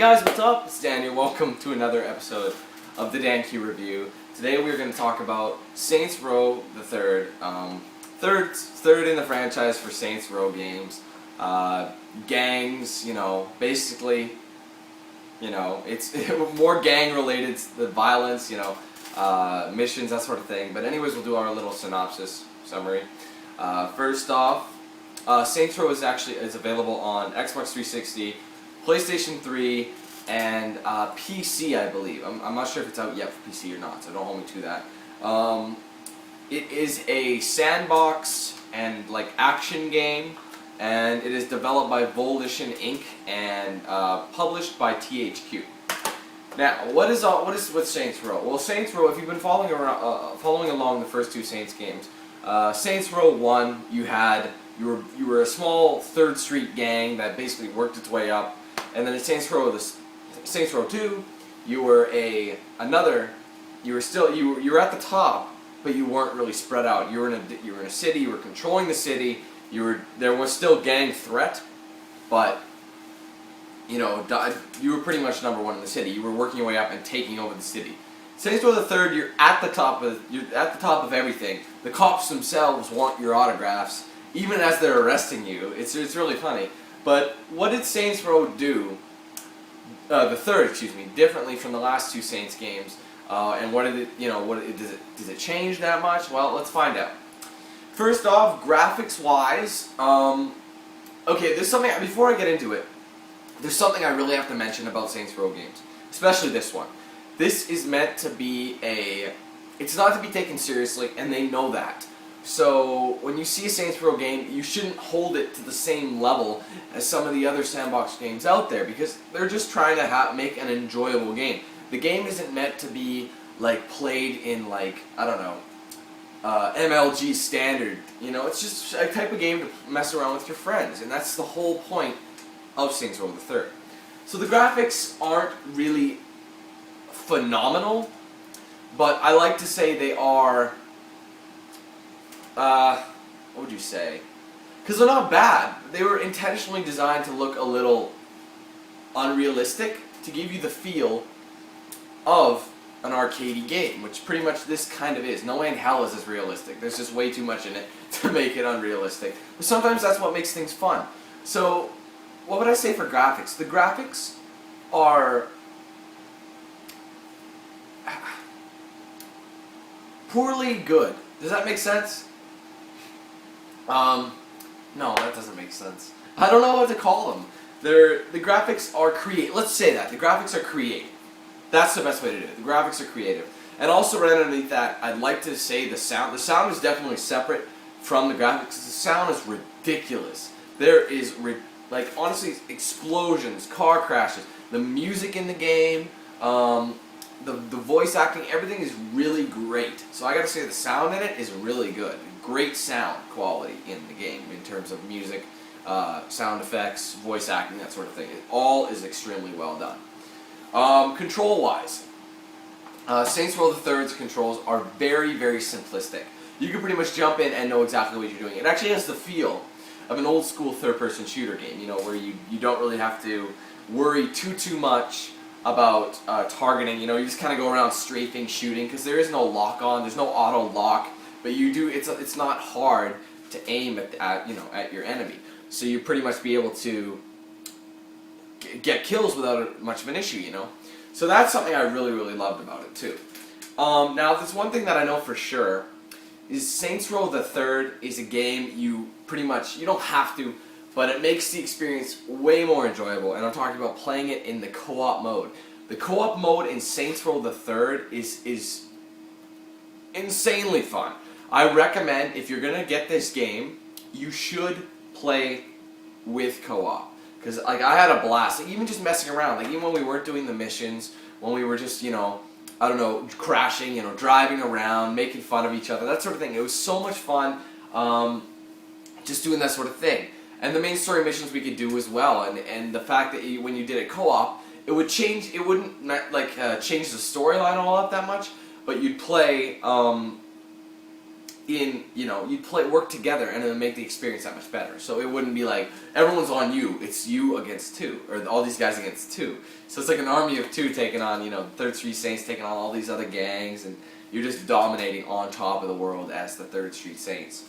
guys, what's up? It's Daniel. Welcome to another episode of the DanQ review. Today we're going to talk about Saints Row the Third. Third in the franchise for Saints Row games. Gangs, basically, it's more gang related, the violence, missions, that sort of thing. But anyways, we'll do our little synopsis summary. First off, Saints Row is available on Xbox 360, PlayStation 3, and PC, I believe. I'm not sure if it's out yet for PC or not, so don't hold me to that. It is a sandbox and action game, and it is developed by Volition Inc. and published by THQ. Now, what is with Saints Row? Well, Saints Row, if you've been following along the first two Saints games, Saints Row 1, you were a small Third Street gang that basically worked its way up, and then in Saints Row 2, you were at the top, but you weren't really spread out. You were in a city. You were controlling the city. There was still gang threat, but you were pretty much number one in the city. You were working your way up and taking over the city. Saints Row the Third, you're at the top of everything. The cops themselves want your autographs, even as they're arresting you. It's really funny. But what did Saints Row do? The Third, excuse me, differently from the last two Saints games, and what did it? Does it change that much? Well, let's find out. First off, graphics-wise, okay, there's something before I get into it. There's something I really have to mention about Saints Row games, especially this one. This is meant to be it's not to be taken seriously, and they know that. So when you see a Saints Row game, you shouldn't hold it to the same level as some of the other sandbox games out there, because they're just trying to make an enjoyable game. The game isn't meant to be played in MLG standard. It's just a type of game to mess around with your friends, and that's the whole point of Saints Row the Third. So the graphics aren't really phenomenal, but I like to say they are, what would you say? Because they're not bad. They were intentionally designed to look a little unrealistic, to give you the feel of an arcadey game, which pretty much this kind of is. No way in hell is this realistic. There's just way too much in it to make it unrealistic. But sometimes that's what makes things fun. So, what would I say for graphics? The graphics are poorly good. Does that make sense? No, that doesn't make sense. I don't know what to call them. The graphics are creative. Let's say that. The graphics are creative. That's the best way to do it. The graphics are creative. And also right underneath that, I'd like to say the sound. The sound is definitely separate from the graphics. The sound is ridiculous. There is, honestly, explosions, car crashes, the music in the game, the voice acting, everything is really great. So I gotta say the sound in it is really good. Great sound quality in the game in terms of music, sound effects, voice acting, that sort of thing. It all is extremely well done. Control-wise, Saints Row the Third's controls are very, very simplistic. You can pretty much jump in and know exactly what you're doing. It actually has the feel of an old-school third-person shooter game, where you don't really have to worry too much about targeting. You just kind of go around strafing, shooting, because there is no lock-on, there's no auto-lock, but you do. It's not hard to aim at your enemy, so you pretty much be able to get kills without much of an issue, So that's something I really, really loved about it too. Now, there's one thing that I know for sure is Saints Row the Third is a game you don't have to, but it makes the experience way more enjoyable, and I'm talking about playing it in the co-op mode. The co-op mode in Saints Row the Third is insanely fun. I recommend, if you're gonna get this game, you should play with co-op. Because I had a blast, even just messing around, even when we weren't doing the missions, when we were just, crashing, driving around, making fun of each other, that sort of thing. It was so much fun, just doing that sort of thing. And the main story missions we could do as well, and the fact that when you did it co-op, it wouldn't change the storyline all up that much, but you'd play, in, you'd work together, and it would make the experience that much better. So it wouldn't be like everyone's on you, it's you against two, or all these guys against two. So it's like an army of two taking on, 3rd Street Saints taking on all these other gangs, and you're just dominating on top of the world as the 3rd Street Saints.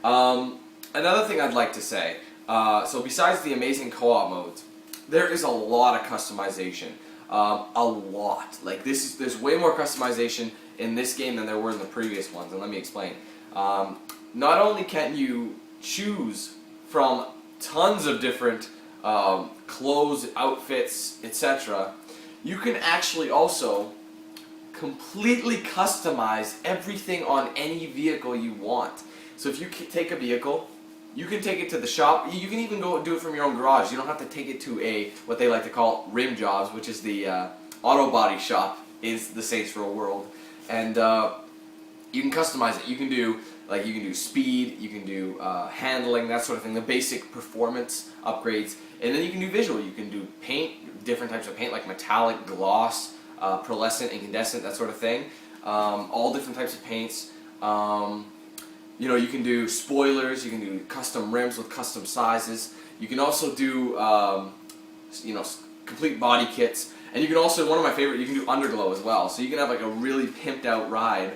Another thing I'd like to say, so besides the amazing co-op modes, there is a lot of customization. A lot. Like there's way more customization in this game than there were in the previous ones, and let me explain. Not only can you choose from tons of different clothes, outfits, etc., you can actually also completely customize everything on any vehicle you want. So if you take a vehicle, you can take it to the shop. You can even go do it from your own garage. You don't have to take it to what they like to call rim jobs, which is the auto body shop is the Saints Row world. And you can customize it. You can do speed, you can do handling, that sort of thing, the basic performance upgrades, and then you can do visual. You can do paint, different types of paint like metallic, gloss, pearlescent, incandescent, that sort of thing. All different types of paints. You can do spoilers, you can do custom rims with custom sizes. You can also do, complete body kits. And you can also, one of my favorite, you can do underglow as well. So you can have like a really pimped out ride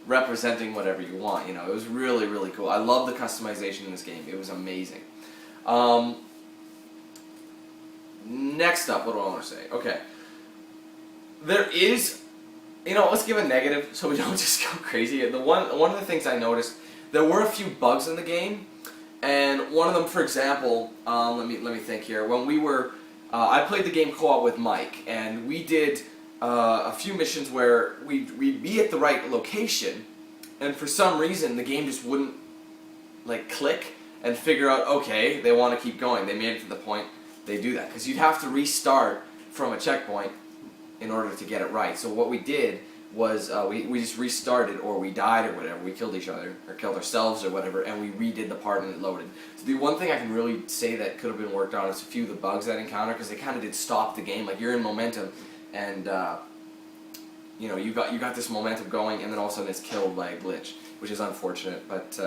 representing whatever you want. It was really, really cool. I love the customization in this game. It was amazing. Next up, what do I want to say? Okay. There is, let's give a negative so we don't just go crazy. One of the things I noticed, there were a few bugs in the game, and one of them, for example, let me think here. When we were, I played the game co-op with Mike, and we did a few missions where we'd be at the right location, and for some reason the game just wouldn't click and figure out, okay, they want to keep going. They made it to the point, they do that. Because you'd have to restart from a checkpoint in order to get it right. So what we did was we just restarted, or we died or whatever, we killed each other, or killed ourselves or whatever, and we redid the part and it loaded. So the one thing I can really say that could have been worked on is a few of the bugs I'd encountered, because they kind of did stop the game. Like you're in momentum, and you got this momentum going, and then all of a sudden it's killed by a glitch, which is unfortunate. But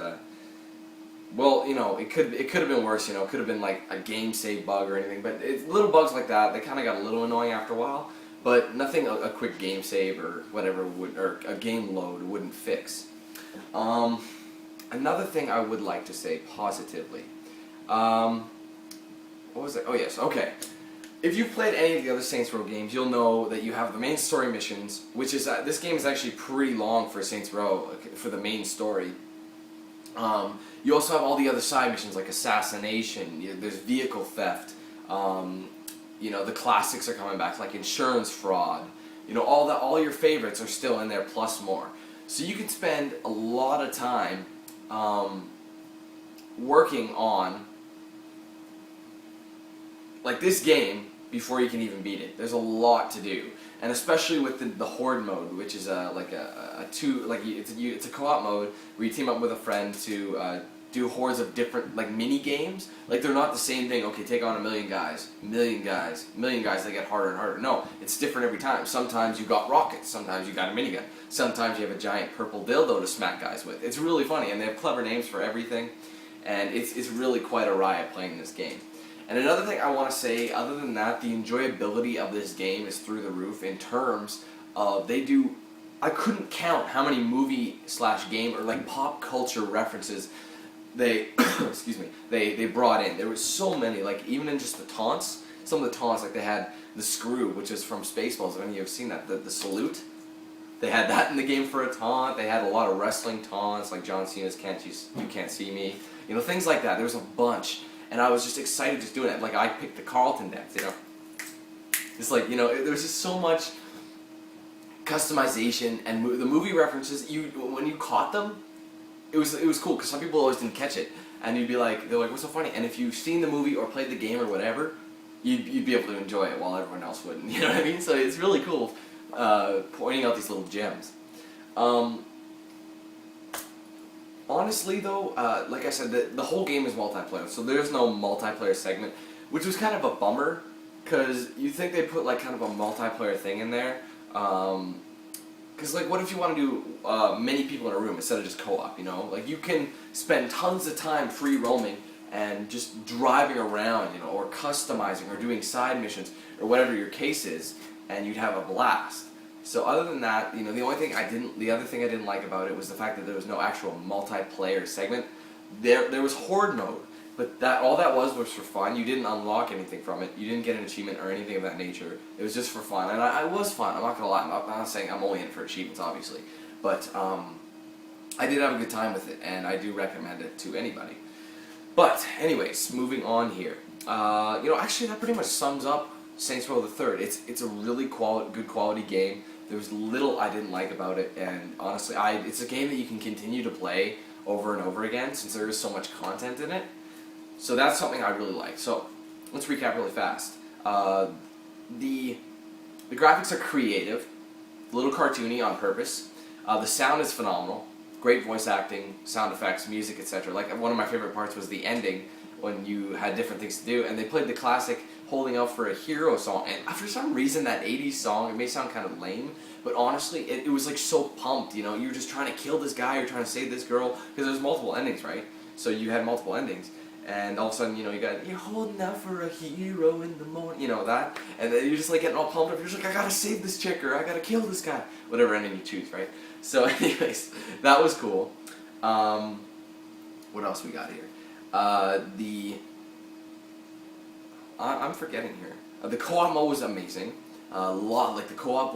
well, it could have been worse. It could have been like a game save bug or anything. But little bugs like that, they kind of got a little annoying after a while. But nothing a quick game save or whatever or a game load wouldn't fix. Another thing I would like to say positively. What was that? Oh yes, okay. If you've played any of the other Saints Row games, you'll know that you have the main story missions, which is this game is actually pretty long for Saints Row for the main story. You also have all the other side missions like assassination. There's vehicle theft. The classics are coming back, like insurance fraud. All your favorites are still in there, plus more. So you can spend a lot of time working on this game before you can even beat it. There's a lot to do, and especially with the horde mode, which is it's a co-op mode where you team up with a friend to do hordes of different mini games. They're not the same thing. Okay, take on a million guys. They get harder and harder. No, it's different every time. Sometimes you got rockets. Sometimes you got a minigun. Sometimes you have a giant purple dildo to smack guys with. It's really funny, and they have clever names for everything. And it's really quite a riot playing this game. And another thing I want to say, other than that, the enjoyability of this game is through the roof in terms of I couldn't count how many movie/game or pop culture references they they brought in. There was so many, even in just the taunts. Some of the taunts, they had the screw, which is from Spaceballs. I don't know if you've seen that. The salute. They had that in the game for a taunt. They had a lot of wrestling taunts, like John Cena's "You Can't See Me." Things like that. There was a bunch. And I was just excited just doing it. I picked the Carlton dance, It's there was just so much customization, and the movie references, when you caught them, it was cool, because some people always didn't catch it. And you'd be they're like, what's so funny? And if you've seen the movie or played the game or whatever, you'd be able to enjoy it while everyone else wouldn't. You know what I mean? So it's really cool pointing out these little gems. Honestly though, like I said, the whole game is multiplayer, so there's no multiplayer segment, which was kind of a bummer, because you'd think they'd put kind of a multiplayer thing in there, Because, like, what if you want to do many people in a room instead of just co-op, you know? Like, you can spend tons of time free roaming and just driving around, you know, or customizing or doing side missions or whatever your case is, and you'd have a blast. So other than that, you know, the other thing I didn't like about it was the fact that there was no actual multiplayer segment. There was horde mode, but all that was for fun. You didn't unlock anything from it. You didn't get an achievement or anything of that nature. It was just for fun, and I was fun. I'm not gonna lie. I'm not saying I'm only in it for achievements, obviously, but I did have a good time with it, and I do recommend it to anybody. But anyways, moving on here. You know, actually, that pretty much sums up Saints Row the Third. It's a really good quality game. There was little I didn't like about it, and honestly, it's a game that you can continue to play over and over again since there is so much content in it. So that's something I really like. So let's recap really fast. The graphics are creative, a little cartoony on purpose. The sound is phenomenal. Great voice acting, sound effects, music, etc. Like, one of my favorite parts was the ending when you had different things to do, and they played the classic Holding Out for a Hero song, and for some reason that 80s song, it may sound kind of lame, but honestly, it was like so pumped, you know, you were just trying to kill this guy, you're trying to save this girl, because there's multiple endings, right? So you had multiple endings, and all of a sudden, you know, you're holding out for a hero in the morning, you know, that, and then you're just like getting all pumped up, you're just like, I gotta save this chick, or I gotta kill this guy, whatever ending you choose, right? So anyways, that was cool. What else we got here? I'm forgetting here. The co-op mode was amazing. Like the co-op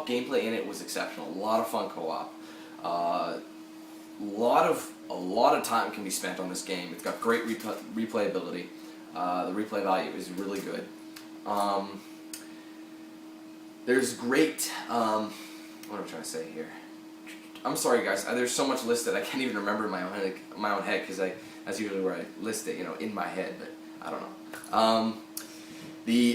gameplay in it was exceptional. A lot of fun co-op. A lot of time can be spent on this game. It's got great replayability. The replay value is really good. There's great. What am I trying to say here? I'm sorry, guys. There's so much listed I can't even remember in my own head because that's usually where I list it, you know, in my head. But I don't know.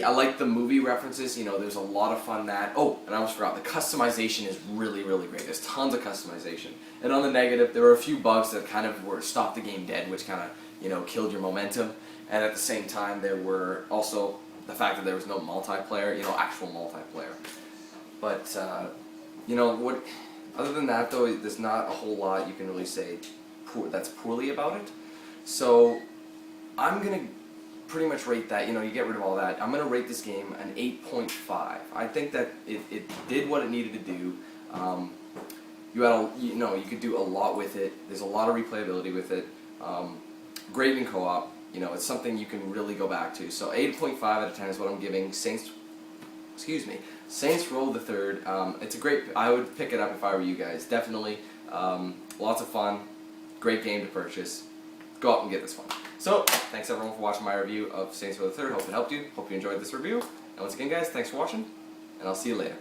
I like the movie references. You know, there's a lot of fun in that. Oh, and I almost forgot. The customization is really, really great. There's tons of customization. And on the negative, there were a few bugs that kind of stopped the game dead, which kind of, you know, killed your momentum. And at the same time, there were also the fact that there was no multiplayer. You know, actual multiplayer. But you know what? Other than that, though, there's not a whole lot you can really say that's poorly about it. So I'm gonna pretty much rate that. You know, you get rid of all that. I'm gonna rate this game an 8.5. I think that it did what it needed to do. You could do a lot with it. There's a lot of replayability with it. Great in co-op. You know, it's something you can really go back to. So 8.5 out of 10 is what I'm giving Saints Row the Third. It's a great. I would pick it up if I were you guys. Definitely. Lots of fun. Great game to purchase. Go out and get this one. So, thanks everyone for watching my review of Saints Row the Third. Hope it helped you. Hope you enjoyed this review. And once again, guys, thanks for watching, and I'll see you later.